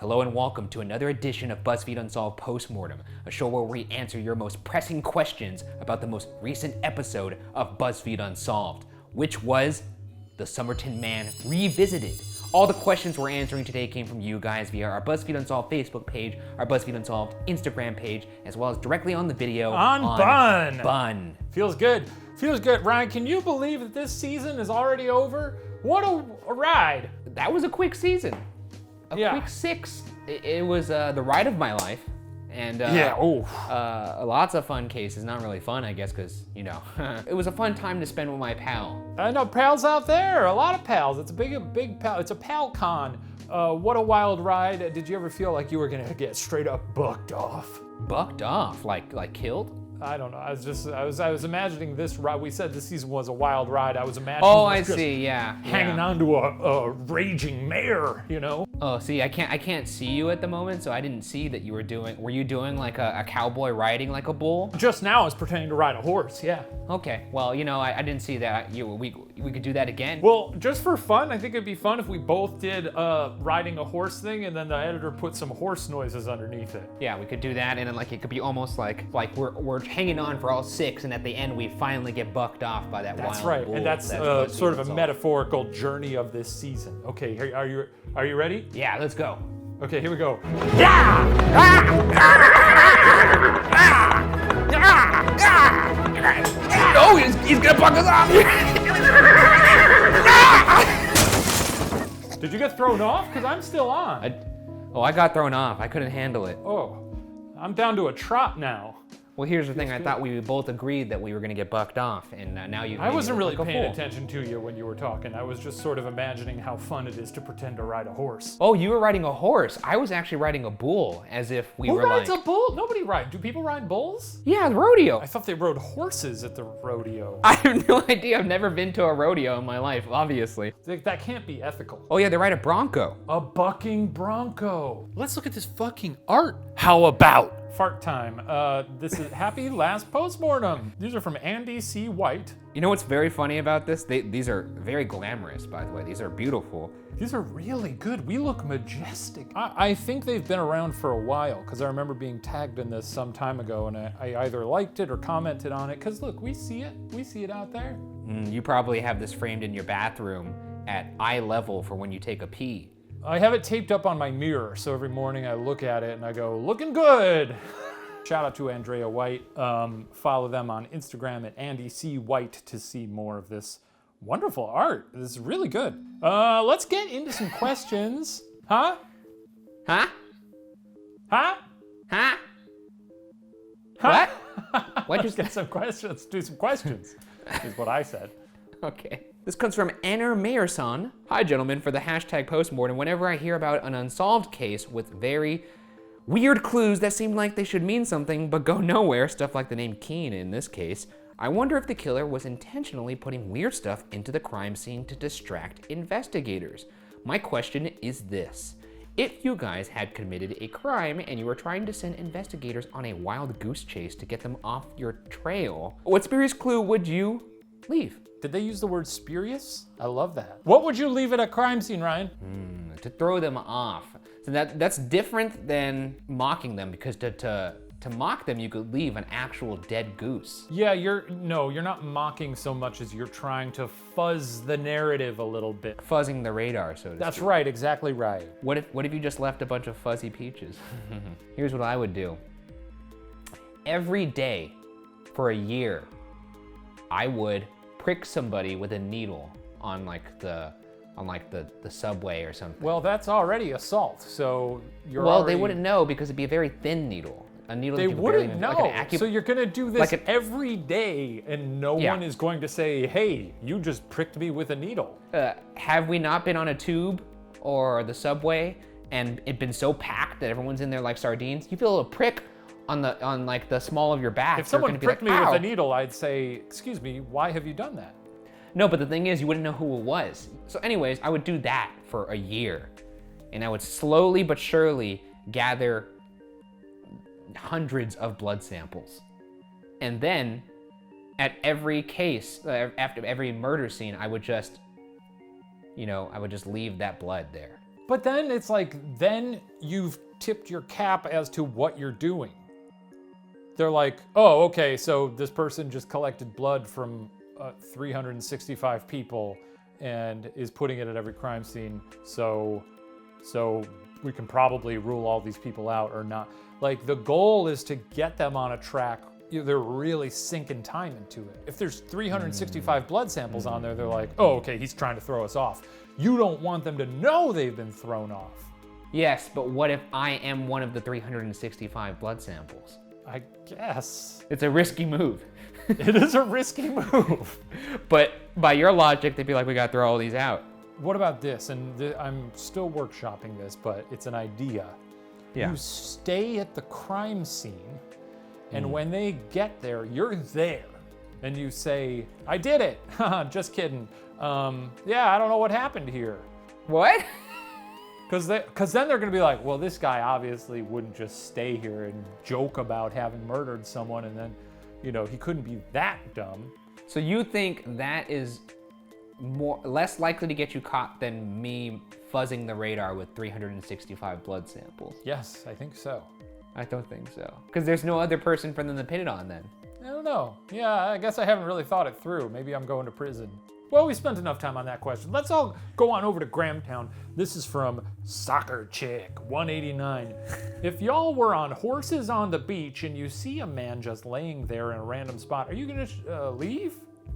Hello and welcome to another edition of BuzzFeed Unsolved Postmortem, a show where we answer your most pressing questions about the most recent episode of BuzzFeed Unsolved, which was the Somerton Man Revisited. All the questions we're answering today came from you guys via our BuzzFeed Unsolved Facebook page, our BuzzFeed Unsolved Instagram page, as well as directly on the video on Bun. Feels good. Feels good. Ryan, can you believe that this season is already over? What a ride. That was a quick season. Quick 6. It was the ride of my life. And lots of fun cases. Not really fun, I guess, because, you know, it was a fun time to spend with my pal. I know pals out there, a lot of pals. It's a big pal. It's a pal con. What a wild ride. Did you ever feel like you were gonna get straight up bucked off? Bucked off? Like killed? I don't know. I was imagining this ride. We said this season was a wild ride. I was imagining. Oh, I see. Yeah. Hanging on to a raging mare, you know. Oh, see, I can't see you at the moment, so I didn't see that you were doing. Were you doing like a cowboy riding like a bull? Just now, I was pretending to ride a horse. Yeah. Okay. Well, you know, I didn't see that. We could do that again. Well, just for fun, I think it'd be fun if we both did riding a horse thing, and then the editor put some horse noises underneath it. Yeah, we could do that, and then like it could be almost like we're hanging on for all 6, and at the end we finally get bucked off by that wild bull. That's right, and that's sort of a metaphorical journey of this season. Okay, here, are you ready? Yeah, let's go. Okay, here we go. No, he's gonna buck us off. Did you get thrown off? Because I'm still on. I got thrown off. I couldn't handle it. Oh, I'm down to a trot now. Well, here's the thing. I thought we both agreed that we were gonna get bucked off, and now you. I wasn't really paying attention to you when you were talking. I was just sort of imagining how fun it is to pretend to ride a horse. Oh, you were riding a horse. I was actually riding a bull, as if we were like. Who rides a bull? Nobody rides. Do people ride bulls? Yeah, the rodeo. I thought they rode horses at the rodeo. I have no idea. I've never been to a rodeo in my life, obviously. That can't be ethical. Oh yeah, they ride a bronco. A bucking bronco. Let's look at this fucking art. How about? Fart time. This is Happy Last Postmortem. These are from Andy C. White. You know what's very funny about this? These are very glamorous, by the way. These are beautiful. These are really good. We look majestic. I think they've been around for a while, because I remember being tagged in this some time ago, and I either liked it or commented on it, because look, we see it. We see it out there. You probably have this framed in your bathroom at eye level for when you take a pee. I have it taped up on my mirror, so every morning I look at it and I go, looking good. Shout out to Andrea White. Follow them on Instagram at Andy C. White to see more of this wonderful art. This is really good. Let's get into some questions. Huh? Huh? Huh? Huh? What? What Let's get some questions. Let's do some questions, is what I said. Okay. This comes from Anna Mayerson. Hi, gentlemen. For the hashtag postmortem, whenever I hear about an unsolved case with very weird clues that seem like they should mean something but go nowhere, stuff like the name Keen in this case, I wonder if the killer was intentionally putting weird stuff into the crime scene to distract investigators. My question is this. If you guys had committed a crime and you were trying to send investigators on a wild goose chase to get them off your trail, what spurious clue would you leave? Did they use the word spurious? I love that. What would you leave at a crime scene, Ryan? To throw them off. So that's different than mocking them, because to mock them, you could leave an actual dead goose. Yeah, you're not mocking so much as you're trying to fuzz the narrative a little bit. Fuzzing the radar, so to That's speak. right, exactly right. What if you just left a bunch of fuzzy peaches? Here's what I would do. Every day for a year, I would prick somebody with a needle on the subway or something. Well, that's already assault, so you're Well, already... they wouldn't know because it'd be a very thin needle. A needle They that you could barely wouldn't even- know. like an So you're gonna do this like every day, and no Yeah. one is going to say, hey, you just pricked me with a needle. Have we not been on a tube or the subway and it been so packed that everyone's in there like sardines? You feel a prick on the small of your back. If someone pricked me "Ow." with a needle, I'd say, excuse me, why have you done that? No, but the thing is, you wouldn't know who it was. So anyways, I would do that for a year. And I would slowly but surely gather hundreds of blood samples. And then, at every case, after every murder scene, I would just leave that blood there. But then it's like, then you've tipped your cap as to what you're doing. They're like, oh, okay, so this person just collected blood from 365 people and is putting it at every crime scene. So we can probably rule all these people out or not. Like, the goal is to get them on a track. They're really sinking time into it. If there's 365 blood samples on there, they're like, oh, okay, he's trying to throw us off. You don't want them to know they've been thrown off. Yes, but what if I am one of the 365 blood samples? I guess. It's a risky move. It is a risky move. But by your logic, they'd be like, we gotta throw all these out. What about this? And I'm still workshopping this, but it's an idea. Yeah. You stay at the crime scene, and when they get there, you're there. And you say, I did it. Just kidding. Yeah, I don't know what happened here. What? Because then they're going to be like, well, this guy obviously wouldn't just stay here and joke about having murdered someone, and then, he couldn't be that dumb. So you think that is less likely to get you caught than me fuzzing the radar with 365 blood samples? Yes, I think so. I don't think so. Because there's no other person for them to pin it on then. I don't know. Yeah, I guess I haven't really thought it through. Maybe I'm going to prison. Well, we spent enough time on that question. Let's all go on over to Grahamtown. This is from Soccer Chick 189. If y'all were on horses on the beach and you see a man just laying there in a random spot, are you gonna leave?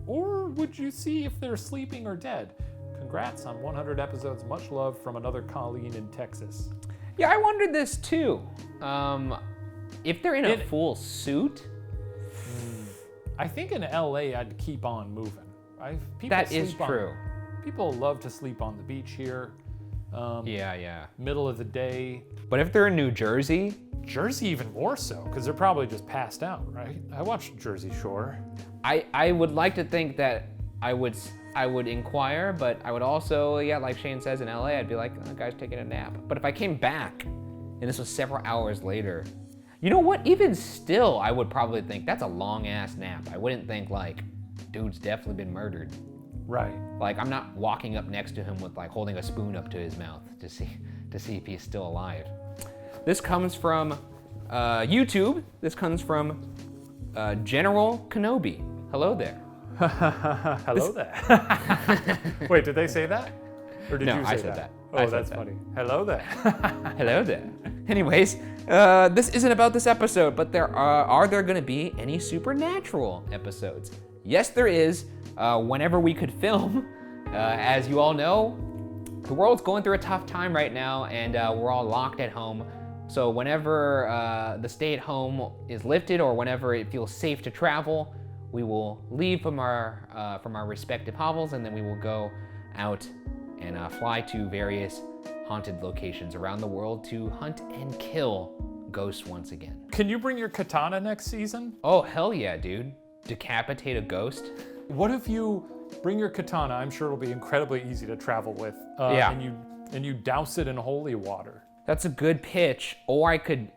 Or would you see if they're sleeping or dead? Congrats on 100 episodes. Much love from another Colleen in Texas. Yeah, I wondered this too. If they're in a full suit. I think in LA I'd keep on moving. That is true. People love to sleep on the beach here. Yeah. Middle of the day. But if they're in New Jersey? Jersey even more so, because they're probably just passed out, right? I watched Jersey Shore. I would like to think that I would inquire, but I would also, like Shane says, in LA, I'd be like, oh, guy's taking a nap. But if I came back, and this was several hours later, you know what? Even still, I would probably think that's a long-ass nap. I wouldn't think, like, dude's definitely been murdered. Right. Like, I'm not walking up next to him with, like, holding a spoon up to his mouth to see if he's still alive. This comes from YouTube. This comes from General Kenobi. Hello there. Hello there. Wait, did they say that? Or did you say I said that. Oh, that's funny. Hello there. Hello there. Anyways, this isn't about this episode, but are there going to be any supernatural episodes? Yes, there is. Whenever we could film, as you all know, the world's going through a tough time right now, and we're all locked at home. So whenever the stay-at-home is lifted, or whenever it feels safe to travel, we will leave from our respective hovels, and then we will go out and fly to various haunted locations around the world to hunt and kill ghosts once again. Can you bring your katana next season? Oh, hell yeah, dude. Decapitate a ghost? What if you bring your katana? I'm sure it'll be incredibly easy to travel with. Yeah. And you douse it in holy water. That's a good pitch. Or I could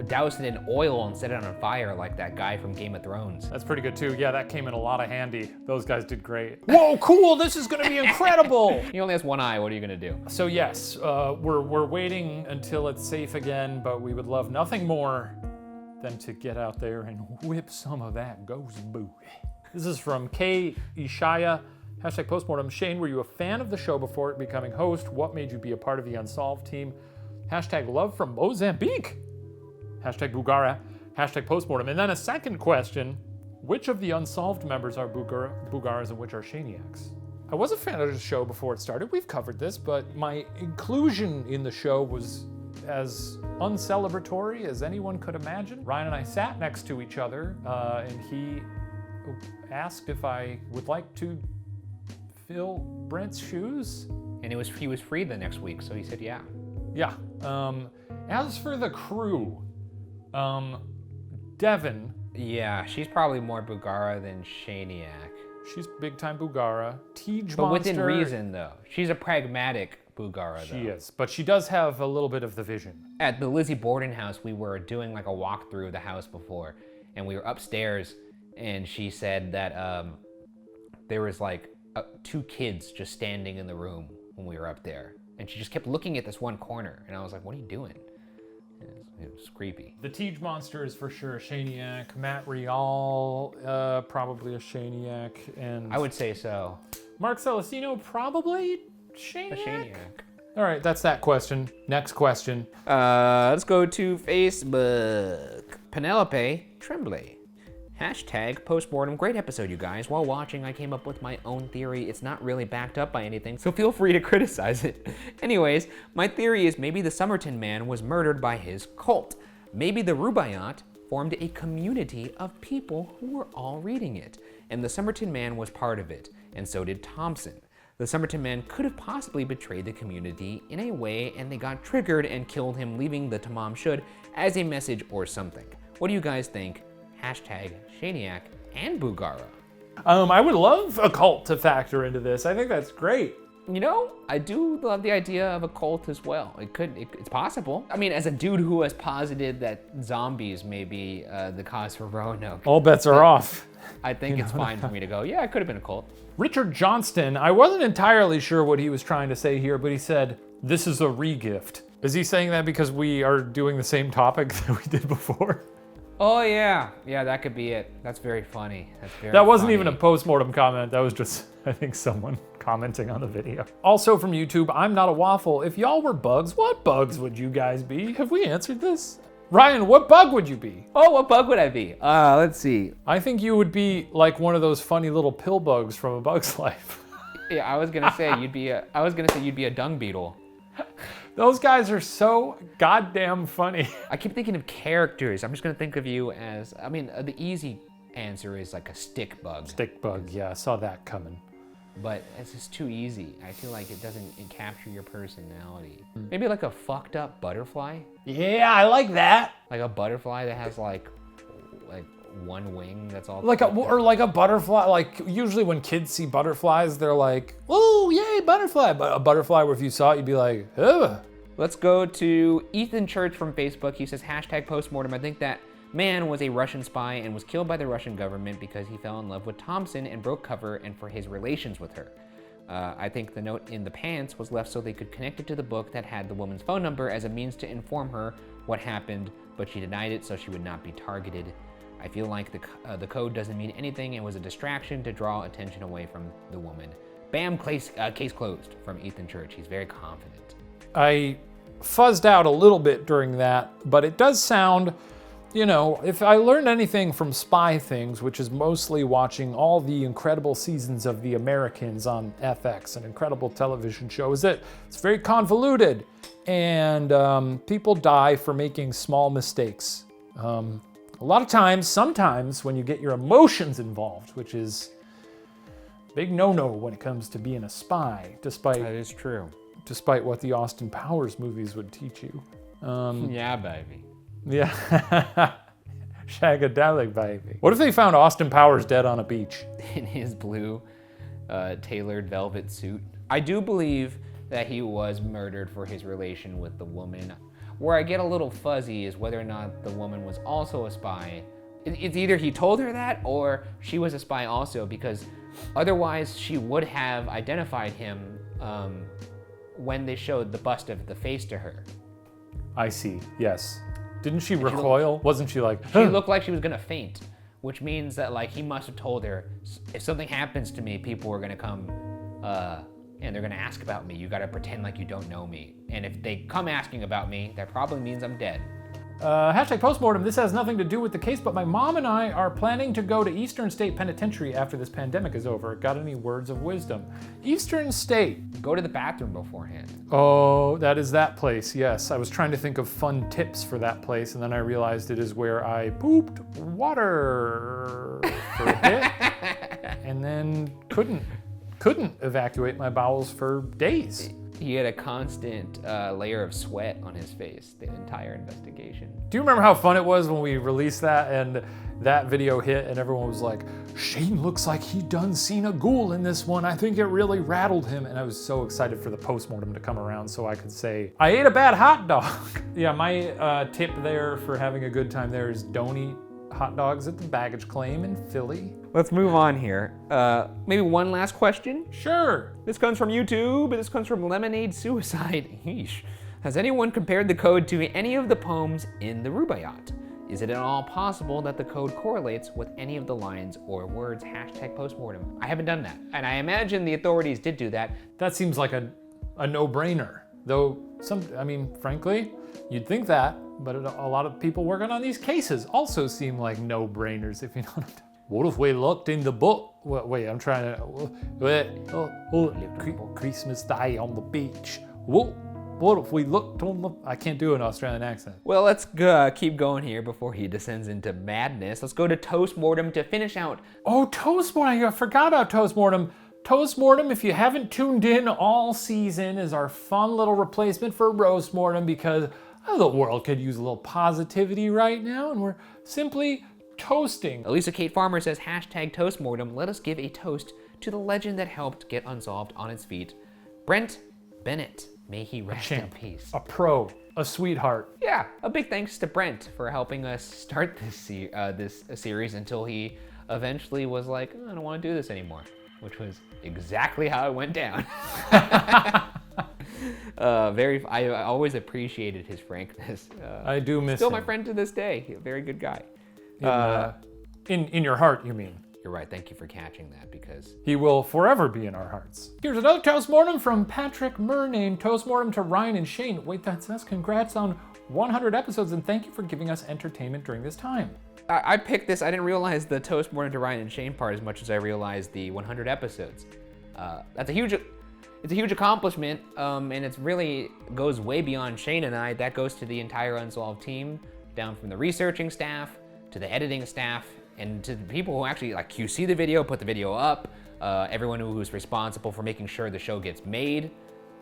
douse it in oil and set it on fire like that guy from Game of Thrones. That's pretty good too. Yeah, that came in a lot of handy. Those guys did great. Whoa, cool, this is gonna be incredible. He only has one eye, what are you gonna do? So yes, we're waiting until it's safe again, but we would love nothing more than to get out there and whip some of that ghost booty. This is from K. Ishaya, hashtag postmortem. Shane, were you a fan of the show before becoming host? What made you be a part of the Unsolved team? Hashtag love from Mozambique. Hashtag Bugara, hashtag postmortem. And then a second question, which of the Unsolved members are Bugaras and which are Shaniacs? I was a fan of the show before it started. We've covered this, but my inclusion in the show was as uncelebratory as anyone could imagine. Ryan and I sat next to each other, and he asked if I would like to fill Brent's shoes. And he was free the next week, so he said yeah. Yeah. As for the crew, Devin. Yeah, she's probably more Bugara than Shaniac. She's big time Bugara. Tej But Monster. within reason, though. She's a pragmatic Bugara, though. She is, but she does have a little bit of the vision. At the Lizzie Borden house, we were doing like a walkthrough of the house before, and we were upstairs, and she said that there was like 2 kids just standing in the room when we were up there. And she just kept looking at this one corner. And I was like, what are you doing? It was creepy. The Tej monster is for sure a Shaniac. Matt Rial, probably a Shaniac. And I would say so. Mark Celestino, probably Shaniac. A Shaniac. All right, that's that question. Next question. Let's go to Facebook. Penelope Tremblay. Hashtag postmortem. Great episode, you guys. While watching, I came up with my own theory. It's not really backed up by anything, so feel free to criticize it. Anyways, my theory is maybe the Somerton Man was murdered by his cult. Maybe the Rubaiyat formed a community of people who were all reading it, and the Somerton Man was part of it, and so did Thompson. The Somerton Man could have possibly betrayed the community in a way, and they got triggered and killed him, leaving the Tamam Shud as a message or something. What do you guys think? Hashtag Shaniac and Bugara. I would love a cult to factor into this. I think that's great. You know, I do love the idea of a cult as well. It's possible. I mean, as a dude who has posited that zombies may be the cause for Roanoke, All bets are off. I think it's fine for me to go, yeah, it could have been a cult. Richard Johnston, I wasn't entirely sure what he was trying to say here, but he said, this is a re-gift. Is he saying that because we are doing the same topic that we did before? Oh yeah, that could be it. That's very funny. That wasn't even a post-mortem comment. That was just, I think, someone commenting on the video. Also from YouTube, I'm not a waffle. If y'all were bugs, what bugs would you guys be? Have we answered this? Ryan, what bug would you be? Oh, what bug would I be? Let's see. I think you would be like one of those funny little pill bugs from A Bug's Life. Yeah, I was gonna say you'd be a dung beetle. Those guys are so goddamn funny. I keep thinking of characters. I'm just gonna think of you as, I mean, the easy answer is like a stick bug. Stick bug, yeah, I saw that coming. But it's just too easy. I feel like it doesn't capture your personality. Maybe like a fucked up butterfly? Yeah, I like that. Like a butterfly that has like one wing that's all like a butterfly. Like usually when kids see butterflies, they're like, "Oh, yay, butterfly!" But a butterfly where if you saw it, you'd be like, "Ugh." Let's go to Ethan Church from Facebook. He says, hashtag postmortem. I think that man was a Russian spy and was killed by the Russian government because he fell in love with Thompson and broke cover and for his relations with her. I think the note in the pants was left so they could connect it to the book that had the woman's phone number as a means to inform her what happened, but she denied it so she would not be targeted. I feel like the code doesn't mean anything and was a distraction to draw attention away from the woman. Bam, case closed from Ethan Church. He's very confident. I fuzzed out a little bit during that, but it does sound, you know, if I learned anything from Spy Things, which is mostly watching all the incredible seasons of The Americans on FX, an incredible television show, is that it's very convoluted and people die for making small mistakes. A lot of times, sometimes when you get your emotions involved, which is a big no-no when it comes to being a spy, despite That is true. Despite what the Austin Powers movies would teach you. Yeah, baby. Yeah. Shagadelic, baby. What if they found Austin Powers dead on a beach? In his blue tailored velvet suit. I do believe that he was murdered for his relation with the woman. Where I get a little fuzzy is whether or not the woman was also a spy. It's either he told her that or she was a spy also, because otherwise she would have identified him when they showed the bust of the face to her. I see, yes. Didn't she recoil? Wasn't she like, She looked like she was gonna faint, which means that like he must have told her, if something happens to me, people are gonna come and they're gonna ask about me. You gotta pretend like you don't know me. And if they come asking about me, that probably means I'm dead. Hashtag postmortem, this has nothing to do with the case, but my mom and I are planning to go to Eastern State Penitentiary after this pandemic is over. Got any words of wisdom? Eastern State. Go to the bathroom beforehand. Oh, that is that place, yes. I was trying to think of fun tips for that place, and then I realized it is where I pooped water for a bit, and then couldn't evacuate my bowels for days. He had a constant layer of sweat on his face the entire investigation. Do you remember how fun it was when we released that and that video hit and everyone was like, Shane looks like he done seen a ghoul in this one. I think it really rattled him. And I was so excited for the postmortem to come around so I could say, I ate a bad hot dog. Yeah, my tip there for having a good time there is don't eat hot dogs at the baggage claim in Philly. Let's move on here. Maybe one last question? Sure. This comes from YouTube, and this comes from Lemonade Suicide. Yeesh. Has anyone compared the code to any of the poems in the Rubaiyat? Is it at all possible that the code correlates with any of the lines or words #postmortem? I haven't done that, and I imagine the authorities did do that. That seems like a no-brainer. Though, frankly, you'd think that, but a lot of people working on these cases also seem like no-brainers, if you know what I'm talking about. What if we looked in the book? Wait, I'm trying to... Christmas Day on the beach. What if we looked on the... I can't do an Australian accent. Well, let's keep going here before he descends into madness. Let's go to Toastmortem to finish out. Oh, Toastmortem. I forgot about Toastmortem. Toastmortem, if you haven't tuned in all season, is our fun little replacement for Roastmortem because the world could use a little positivity right now, and we're simply toasting. Elisa Kate Farmer says, #Toastmortem. Let us give a toast to the legend that helped get Unsolved on its feet. Brent Bennett. May he rest in peace. A pro, a sweetheart. Yeah, a big thanks to Brent for helping us start this series until he eventually was like, I don't want to do this anymore, which was exactly how it went down. I always appreciated his frankness. I do miss still him. My friend to this day. A very good guy. In your heart, you mean? You're right. Thank you for catching that because he will forever be in our hearts. Here's another Toastmortem from Patrick Murr named Toastmortem to Ryan and Shane. Wait, that's us. Congrats on 100 episodes and thank you for giving us entertainment during this time. I picked this. I didn't realize the Toastmortem to Ryan and Shane part as much as I realized the 100 episodes. It's a huge accomplishment, and it really goes way beyond Shane and I. That goes to the entire Unsolved team, down from the researching staff to the editing staff, and to the people who actually QC the video, put the video up, everyone who's responsible for making sure the show gets made.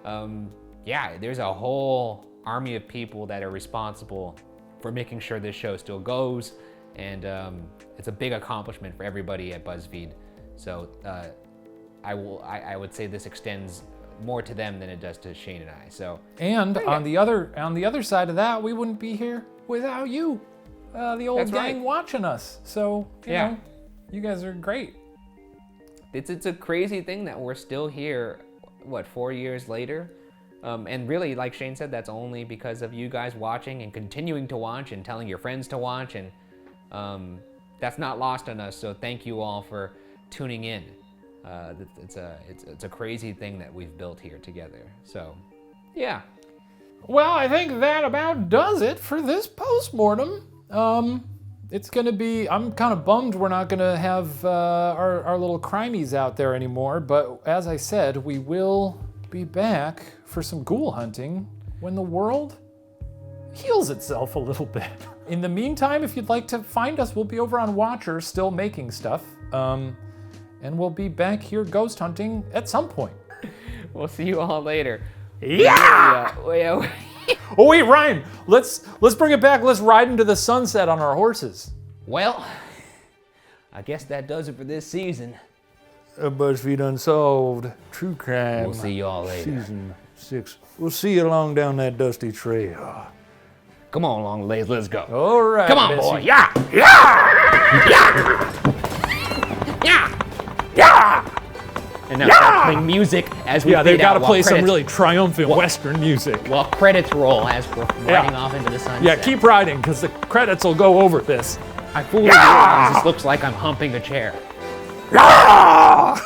There's a whole army of people that are responsible for making sure this show still goes, and it's a big accomplishment for everybody at BuzzFeed. So I would say this extends more to them than it does to Shane and I. So on the other side of that, we wouldn't be here without you. The old That's gang right. watching us. So, you know, you guys are great. It's a crazy thing that we're still here, 4 years later? And really, like Shane said, that's only because of you guys watching and continuing to watch and telling your friends to watch. And that's not lost on us. So thank you all for tuning in. It's a crazy thing that we've built here together. So, yeah. Well, I think that about does it for this postmortem. It's gonna be, I'm kind of bummed we're not gonna have our little crimies out there anymore, but as I said, we will be back for some ghoul hunting when the world heals itself a little bit. In the meantime, if you'd like to find us, we'll be over on Watcher still making stuff, and we'll be back here ghost hunting at some point. We'll see you all later. Yeah! Oh wait, Ryan, let's bring it back. Let's ride into the sunset on our horses. Well, I guess that does it for this season. BuzzFeed Unsolved, True Crime. We'll see you all later. Season 6. We'll see you along down that dusty trail. Come on, long legs, let's go. All right, come on, Bessie. boy. Yeah! And now start playing music as we they've got to out play some credits- really triumphant Western music. While credits roll as we're riding off into the sunset. Yeah, keep riding, because the credits will go over this. I fully realize this looks like I'm humping a chair. Yeah!